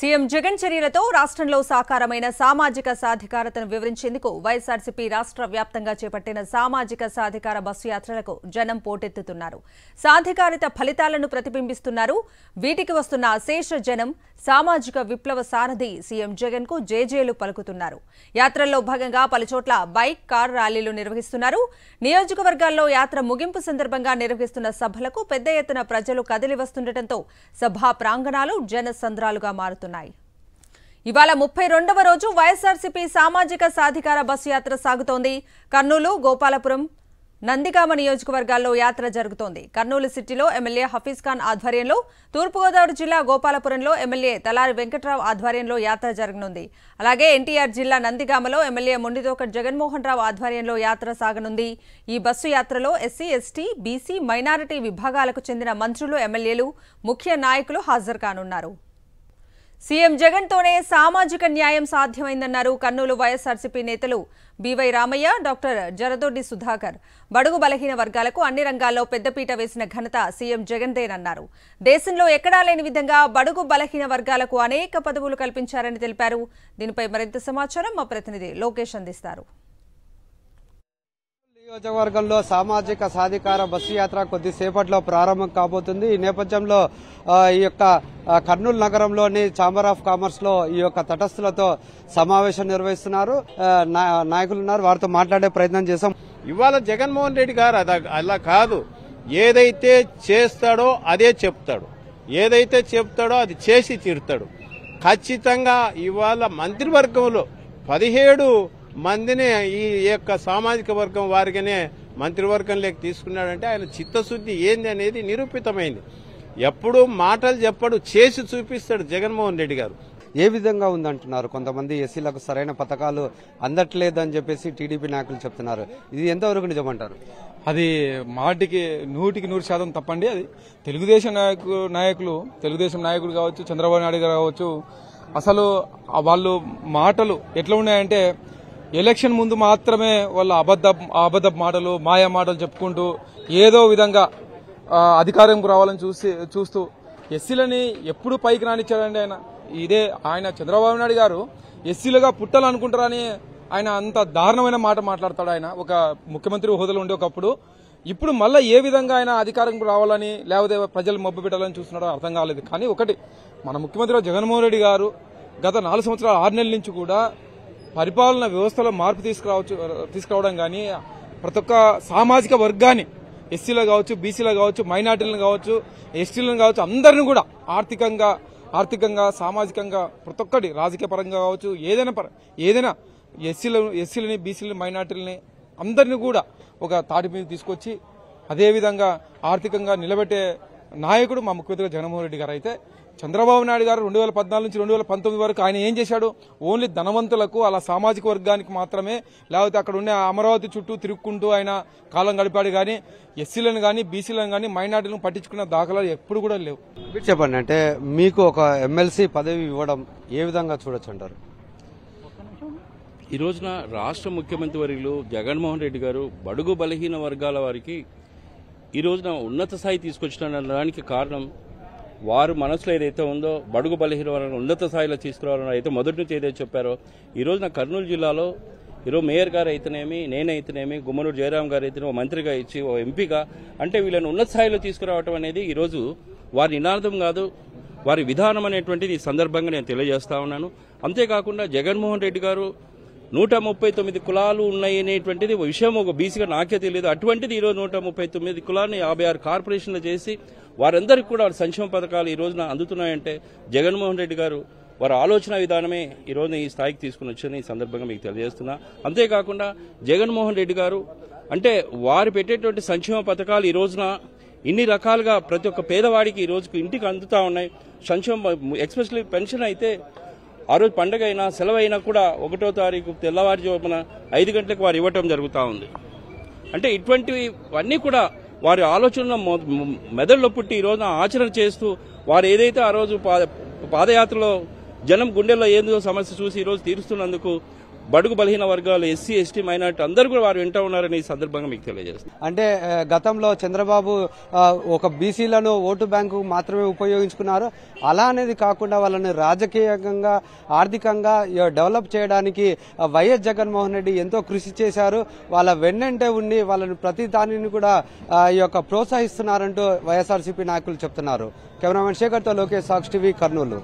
CM Jagan చర్యలతో రాష్ట్రంలో సాకారమైన సామాజిక సాధికారతను వివరించేందుకు వైఎస్ఆర్సీపీ రాష్ట్ర వ్యాప్తంగా చేపట్టిన సామాజిక సాధికార బస్సు యాత్రలకు జనం పోటెత్తుతున్నారు. సాధికారిత ఫలితాలను ప్రతిబింబిస్తున్నారు. వీటికి వస్తున్న అశేష జనం సామాజిక విప్లవ సారథి సీఎం జగన్ కు జేజేలు పలుకుతున్నారు. యాత్రల్లో భాగంగా పలుచోట్ల బైక్, కార్ ర్యాలీలు నిర్వహిస్తున్నారు. నియోజకవర్గాల్లో యాత్ర ముగింపు సందర్భంగా నిర్వహిస్తున్న సభలకు పెద్ద ఎత్తున ప్రజలు కదిలి వస్తుండటంతో సభా ప్రాంగణాలు జనసంద్రాలుగా మారుతున్నాయి. ఇవాళ 32వ రోజు వైఎస్ఆర్సీపీ సామాజిక సాధికార బస్సు యాత్ర సాగుతోంది. కర్నూలు, గోపాలపురం, నందిగామ నియోజకవర్గాల్లో యాత్ర జరుగుతోంది. కర్నూలు సిటీలో ఎమ్మెల్యే హఫీజ్ ఖాన్ ఆధ్వర్యంలో, తూర్పుగోదావరి జిల్లా గోపాలపురంలో ఎమ్మెల్యే తలారి వెంకట్రావు ఆధ్వర్యంలో యాత్ర జరగనుంది. అలాగే ఎన్టీఆర్ జిల్లా నందిగామలో ఎమ్మెల్యే మొండితోక జగన్మోహన్ రావు ఆధ్వర్యంలో యాత్ర సాగనుంది. ఈ బస్సు యాత్రలో ఎస్సీ, ఎస్టీ, బీసీ, మైనారిటీ విభాగాలకు చెందిన మంత్రులు, ఎమ్మెల్యేలు, ముఖ్య నాయకులు హాజరు కానున్నారు. సీఎం జగన్ తోనే సామాజిక న్యాయం సాధ్యమైందన్నారు కర్నూలు వైఎస్ఆర్సీపీ నేతలు బీవై రామయ్య, డాక్టర్ జరదొడ్డి సుధాకర్. బడుగు బలహీన వర్గాలకు అన్ని రంగాల్లో పెద్దపీట వేసిన ఘనత సీఎం జగన్దేనన్నారు. దేశంలో ఎక్కడా లేని విధంగా బడుగు బలహీన వర్గాలకు అనేక పదవులు కల్పించారని తెలిపారు. దీనిపై మరింత సమాచారం మా ప్రతినిధి లోకేష్ అందిస్తారు. నియోజకవర్గంలో సామాజిక సాధికార బస్సు యాత్ర కొద్దిసేపట్లో ప్రారంభం కాబోతుంది. ఈ నేపథ్యంలో ఈ యొక్క కర్నూలు నగరంలోని ఛాంబర్ ఆఫ్ కామర్స్ లో ఈ యొక్క తటస్థులతో సమావేశం నిర్వహిస్తున్నారు. నాయకులు ఉన్నారు, వారితో మాట్లాడే ప్రయత్నం చేశాం. ఇవాళ జగన్మోహన్ రెడ్డి గారు అలా కాదు, ఏదైతే చేస్తాడో అదే చెప్తాడు, ఏదైతే చెప్తాడో అది చేసి తీరుతాడు. ఖచ్చితంగా ఇవాళ మంత్రివర్గంలో 17 మందిని ఈ యొక్క సామాజిక వర్గం వారిగానే మంత్రివర్గంలోకి తీసుకున్నాడంటే ఆయన చిత్తశుద్ధి ఏంది అనేది నిరూపితమైంది. ఎప్పుడు మాటలు చెప్పడు, చేసి చూపిస్తాడు జగన్మోహన్ రెడ్డి గారు. ఏ విధంగా ఉందంటున్నారు కొంతమంది, ఎస్సీలకు సరైన పథకాలు అందట్లేదని చెప్పేసి టీడీపీ నాయకులు చెప్తున్నారు. ఇది ఎంతవరకు నిజమంటారు? అది మాటికి 100% తప్పండి. అది తెలుగుదేశం నాయకులు కావచ్చు, చంద్రబాబు నాయుడు గారు కావచ్చు, అసలు వాళ్ళు మాటలు ఎట్లా ఉన్నాయంటే ఎలక్షన్ ముందు మాత్రమే వాళ్ళు అబద్ధ మాటలు, మాయా మాటలు చెప్పుకుంటూ ఏదో విధంగా అధికారంకు రావాలని చూస్తూ ఎస్సీలని ఎప్పుడు పైకి రానిచ్చాడండి ఆయన చంద్రబాబు నాయుడు గారు ఎస్సీలుగా పుట్టాలనుకుంటారని ఆయన అంత దారుణమైన మాట మాట్లాడతాడు. ఆయన ఒక ముఖ్యమంత్రి హోదాలో ఉండే ఒకప్పుడు. ఇప్పుడు మళ్ళీ ఏ విధంగా ఆయన అధికారంకు రావాలని లేకపోతే ప్రజలు మబ్బు పెట్టాలని చూస్తున్నాడో అర్థం కాలేదు. కానీ ఒకటి, మన ముఖ్యమంత్రి జగన్మోహన్ రెడ్డి గారు గత 4 సంవత్సరాల 6 నెలల నుంచి కూడా పరిపాలన వ్యవస్థలో మార్పు తీసుకురావడం కానీ ప్రతి ఒక్క సామాజిక వర్గాన్ని, ఎస్సీలో కావచ్చు, బీసీలో కావచ్చు, మైనార్టీలను కావచ్చు, ఎస్టీలను కావచ్చు, అందరిని కూడా ఆర్థికంగా సామాజికంగా ప్రతి ఒక్కటి రాజకీయ పరంగా కావచ్చు, ఏదైనా ఎస్సీలని, బీసీలని, మైనార్టీలని అందరినీ కూడా ఒక తాటి మీద తీసుకొచ్చి అదేవిధంగా ఆర్థికంగా నిలబెట్టే నాయకుడు మా ముఖ్యమంత్రి జగన్మోహన్ రెడ్డి గారు. అయితే చంద్రబాబు నాయుడు గారు 2014 నుంచి 2019 వరకు ఆయన ఏం చేశాడు? ఓన్లీ ధనవంతులకు, అలా సామాజిక వర్గానికి మాత్రమే, లేకపోతే అక్కడ ఉండే అమరావతి చుట్టూ తిరుక్కుంటూ ఆయన కాలం గడిపాడు. కానీ ఎస్సీలను కానీ, బీసీలను కానీ, మైనార్టీలను పట్టించుకున్న దాఖలాలు ఎప్పుడు కూడా లేవు. మీరు చెప్పండి, అంటే మీకు ఒక ఎమ్మెల్సీ పదవి ఇవ్వడం ఏ విధంగా చూడొచ్చు అంటారు? ఈ రోజున రాష్ట్ర ముఖ్యమంత్రి వర్యులు జగన్మోహన్ రెడ్డి గారు బడుగు బలహీన వర్గాల వారికి ఈ రోజున ఉన్నత స్థాయి తీసుకొచ్చడానికి కారణం వారు మనసులో ఏదైతే ఉందో బడుగు బలహీన వర్గాలను ఉన్నత స్థాయిలో తీసుకురావాలని అయితే మొదటి నుంచి ఏదైతే చెప్పారో, ఈ రోజున కర్నూలు జిల్లాలో ఈరోజు మేయర్ గారు అయితేనేమి, నేనైతేనేమి, గుమ్మనూరు జయరాం గారు అయితేనే ఓ మంత్రిగా ఇచ్చి ఓ ఎంపీగా అంటే వీళ్ళని ఉన్నత స్థాయిలో తీసుకురావడం అనేది ఈరోజు వారి నినాదం కాదు, వారి విధానం అనేటువంటిది ఈ సందర్భంగా నేను తెలియజేస్తా ఉన్నాను. అంతేకాకుండా జగన్మోహన్ రెడ్డి గారు 139 కులాలు ఉన్నాయి అనేటువంటిది విషయం ఒక బీసీగా నాకే తెలియదు. అటువంటిది ఈరోజు 139 కులాన్ని 56 కార్పొరేషన్లు చేసి వారందరికీ కూడా సంక్షేమ పథకాలు ఈ రోజున అందుతున్నాయంటే జగన్మోహన్ రెడ్డి గారు వారి ఆలోచన విధానమే ఈ రోజున ఈ స్థాయికి తీసుకుని వచ్చని ఈ సందర్భంగా మీకు తెలియజేస్తున్నా. అంతేకాకుండా జగన్మోహన్ రెడ్డి గారు అంటే వారు పెట్టేటువంటి సంక్షేమ పథకాలు ఈ రోజున ఇన్ని రకాలుగా ప్రతి ఒక్క పేదవాడికి ఈ రోజుకు ఇంటికి అందుతా ఉన్నాయి. సంక్షేమ ఎస్పెషల్లీ పెన్షన్ అయితే ఆ రోజు పండుగ అయినా సెలవు అయినా కూడా 1వ తారీఖు తెల్లవారుజామున 5 గంటలకు వారు ఇవ్వటం జరుగుతూ ఉంది. అంటే ఇటువంటివన్నీ కూడా వారి ఆలోచన మెదడులో పుట్టి ఈ రోజున ఆచరణ చేస్తూ వారు ఏదైతే ఆ రోజు పాదయాత్రలో జనం గుండెల్లో ఏదో సమస్య చూసి ఈ రోజు తీరుస్తున్నందుకు బడుగు బలహీన వర్గాలు, ఎస్సీ, ఎస్టీ, మైనార్టీ అందరూ కూడా వారు వింటూ ఉన్నారని ఈ సందర్భంగా మీకు తెలియజేస్తారు. అంటే గతంలో చంద్రబాబు ఒక బీసీలను ఓటు బ్యాంకు మాత్రమే ఉపయోగించుకున్నారు. అలా అనేది కాకుండా వాళ్ళని రాజకీయంగా, ఆర్థికంగా డెవలప్ చేయడానికి వైఎస్ జగన్మోహన్ రెడ్డి ఎంతో కృషి చేశారు. వాళ్ళ వెన్నంటే ఉండి వాళ్ళని ప్రతి దానిని కూడా ఈ యొక్క ప్రోత్సహిస్తున్నారంటూ వైఎస్ఆర్సీపీ నాయకులు చెప్తున్నారు. కెమెరామెన్ శేఖర్తో లోకేష్, సాక్షి టీవీ, కర్నూలు.